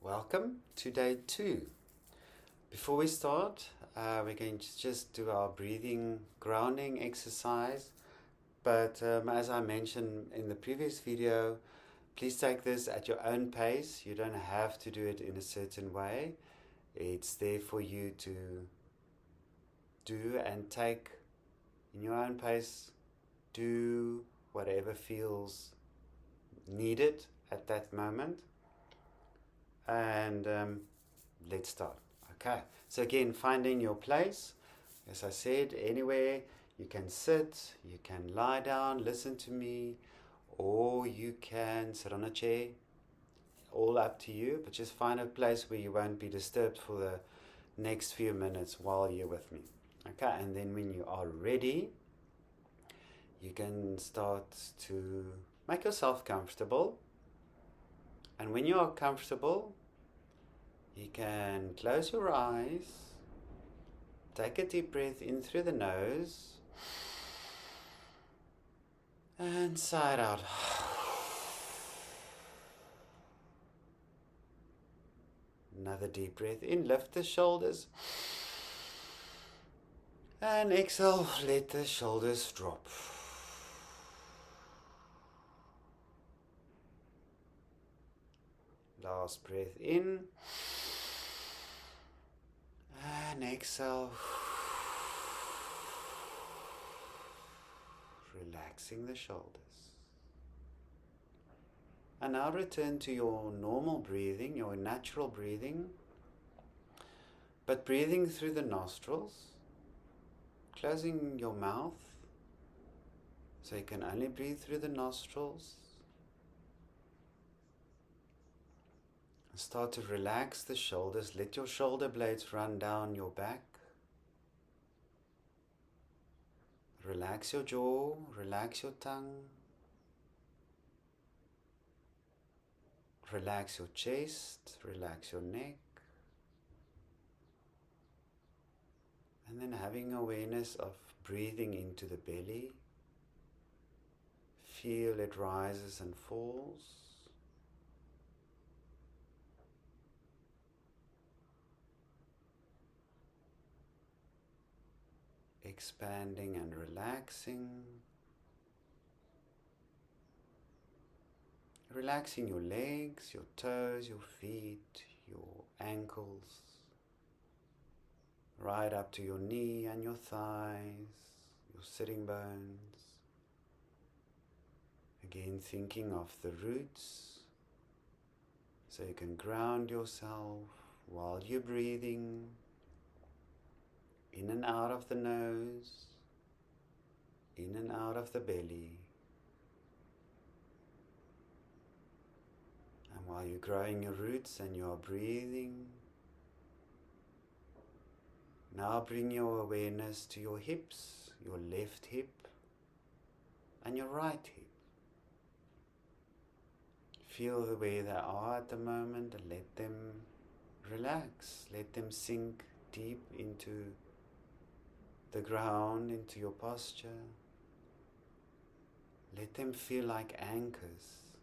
Welcome to day 2. Before we start, we're going to just do our breathing grounding exercise. But as I mentioned in the previous video, please take this at your own pace. You don't have to do it in a certain way. It's there for you to do and take in your own pace. Do whatever feels needed at that moment. And let's start. Okay, so again, finding your place. As I said, anywhere you can sit, you can lie down, listen to me, or you can sit on a chair. All up to you, but just find a place where you won't be disturbed for the next few minutes while you're with me. Okay, and then when you are ready, you can start to make yourself comfortable. And when you are comfortable, you can close your eyes, take a deep breath in through the nose, and sigh out. Another deep breath in, lift the shoulders, and exhale, let the shoulders drop. Last breath in, and exhale, relaxing the shoulders. And now return to your normal breathing, your natural breathing, but breathing through the nostrils, closing your mouth so you can only breathe through the nostrils. Start to relax the shoulders. Let your shoulder blades run down your back. Relax your jaw, relax your tongue. Relax your chest, relax your neck. And then having awareness of breathing into the belly. Feel it rises and falls. Expanding and relaxing. Relaxing your legs, your toes, your feet, your ankles, right up to your knee and your thighs, your sitting bones. Again, thinking of the roots, so you can ground yourself while you're breathing. In and out of the nose, in and out of the belly. And while you're growing your roots and you're breathing, now bring your awareness to your hips, your left hip and your right hip. Feel the way they are at the moment and let them relax, let them sink deep into the ground, into your posture. Let them feel like anchors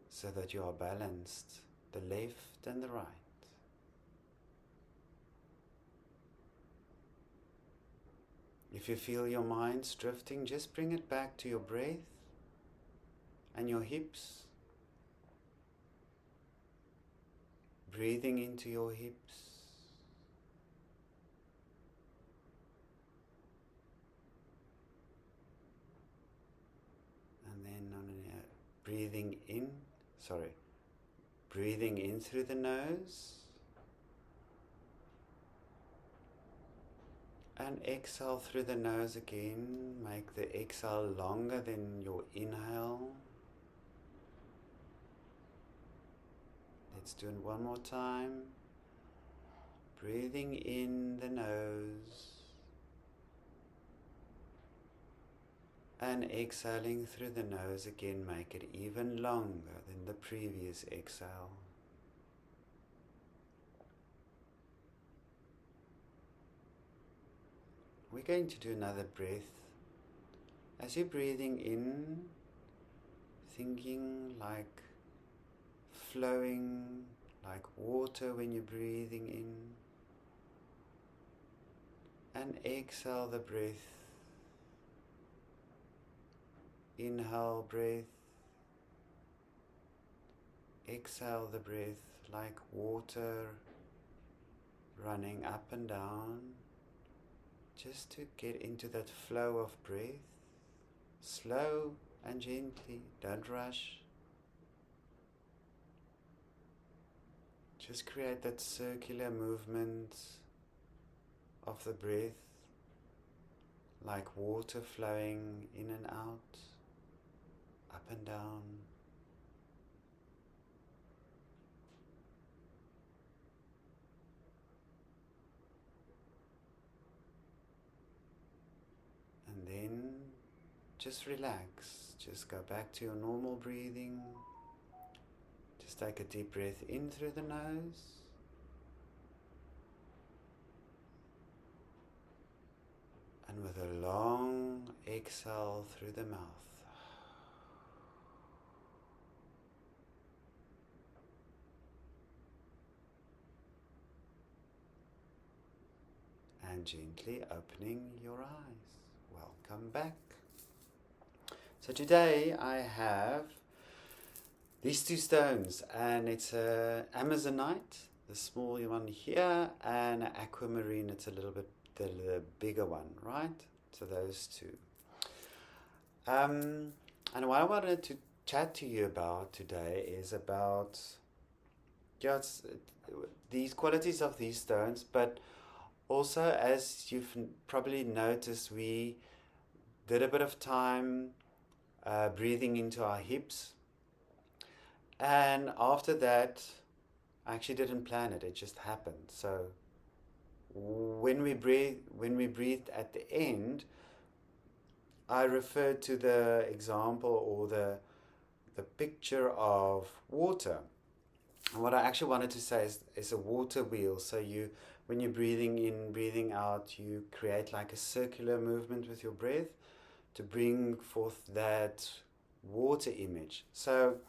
so that you are balanced, the left and the right. If you feel your mind's drifting, just bring it back to your breath and your hips. Breathing into your hips. Breathing in through the nose and exhale through the nose again. Make the exhale longer than your inhale. Let's do it one more time. Breathing in the nose and exhaling through the nose again, make it even longer than the previous exhale. We're going to do another breath. As you're breathing in, thinking like flowing like water when you're breathing in. And exhale the breath. Inhale breath. Exhale the breath like water running up and down. Just to get into that flow of breath. Slow and gently, don't rush. Just create that circular movement of the breath, like water flowing in and out, up and down. And then just relax, just go back to your normal breathing. Just take a deep breath in through the nose. And with a long exhale through the mouth. And gently opening your eyes. Welcome back. So today I have these two stones, and it's a Amazonite, the small one here, and an aquamarine, it's a little bit the bigger one, right? So those two. And what I wanted to chat to you about today is about just these qualities of these stones, but also, as you've probably noticed, we did a bit of time breathing into our hips. And after that, I actually didn't plan it, it just happened. So when we breathed at the end, I referred to the example or the picture of water. And what I actually wanted to say is a water wheel. So when you're breathing in, breathing out, you create like a circular movement with your breath to bring forth that water image. So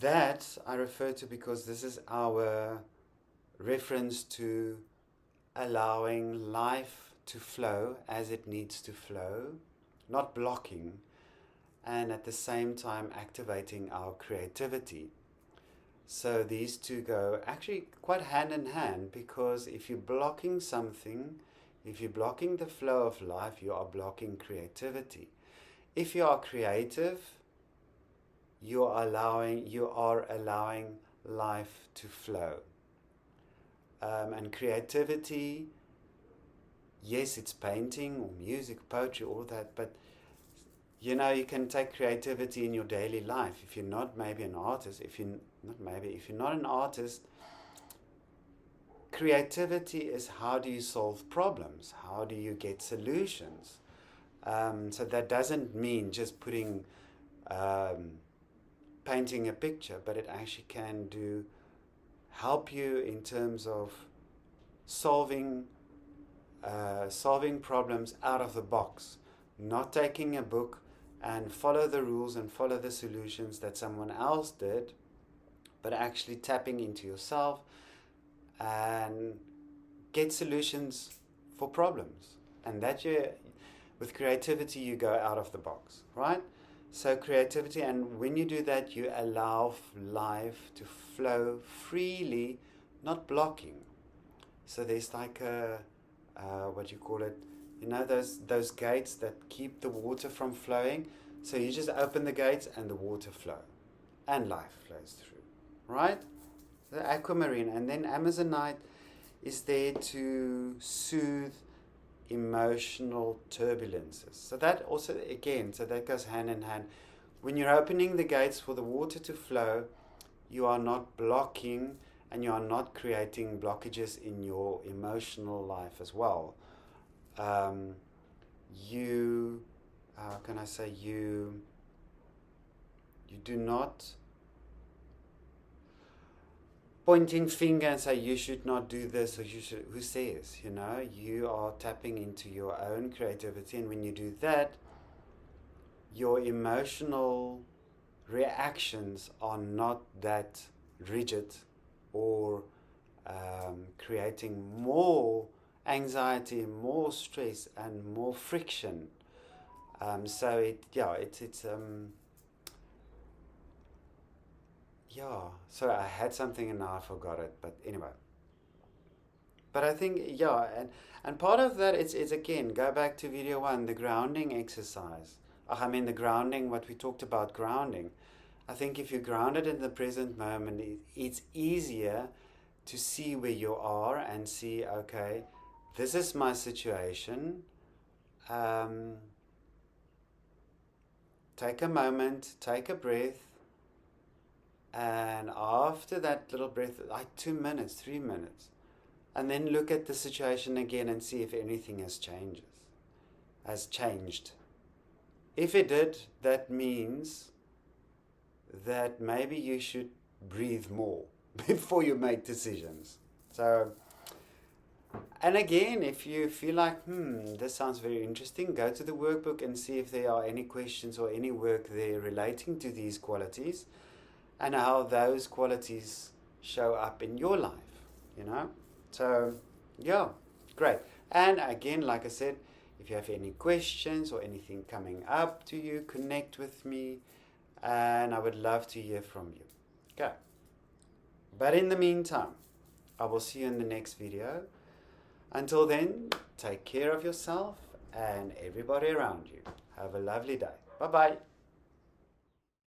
that I refer to because this is our reference to allowing life to flow as it needs to flow, not blocking, and at the same time activating our creativity. So these two go actually quite hand in hand, because if you're blocking something, if you're blocking the flow of life, you are blocking creativity. If you are creative, you are allowing life to flow. And creativity, yes, it's painting or music, poetry, all that, but you can take creativity in your daily life. If you're not maybe an artist, if you're not an artist, creativity is how do you solve problems? How do you get solutions? So that doesn't mean just painting a picture, but it actually can help you in terms of solving problems out of the box, not taking a book and follow the rules and follow the solutions that someone else did, but actually tapping into yourself and get solutions for problems. And with creativity, you go out of the box, right? So creativity, and when you do that, you allow life to flow freely, not blocking. So there's like what you call it, those gates that keep the water from flowing. So you just open the gates and the water flow, and life flows through, right? The aquamarine, and then Amazonite is there to soothe emotional turbulences. So that also, again, so that goes hand in hand. When you're opening the gates for the water to flow, you are not blocking and you are not creating blockages in your emotional life as well. You do not pointing finger and say you should not do this, or you should. Who says? You are tapping into your own creativity, and when you do that, your emotional reactions are not that rigid or creating more anxiety, more stress, and more friction. So So I had something and now I forgot it. But anyway, but I think and part of that is again go back to video 1, the grounding exercise. I mean the grounding, what we talked about grounding. I think if you're grounded in the present moment, it's easier to see where you are and see, okay, this is my situation. Take a moment, take a breath, and after that little breath, like 2 minutes, 3 minutes, and then look at the situation again and see if anything has changed. If it did, that means that maybe you should breathe more before you make decisions. So, and again, if you feel like, this sounds very interesting, go to the workbook and see if there are any questions or any work there relating to these qualities and how those qualities show up in your life, So, great. And again, like I said, if you have any questions or anything coming up to you, connect with me and I would love to hear from you. Okay. But in the meantime, I will see you in the next video. Until then, take care of yourself and everybody around you. Have a lovely day. Bye-bye.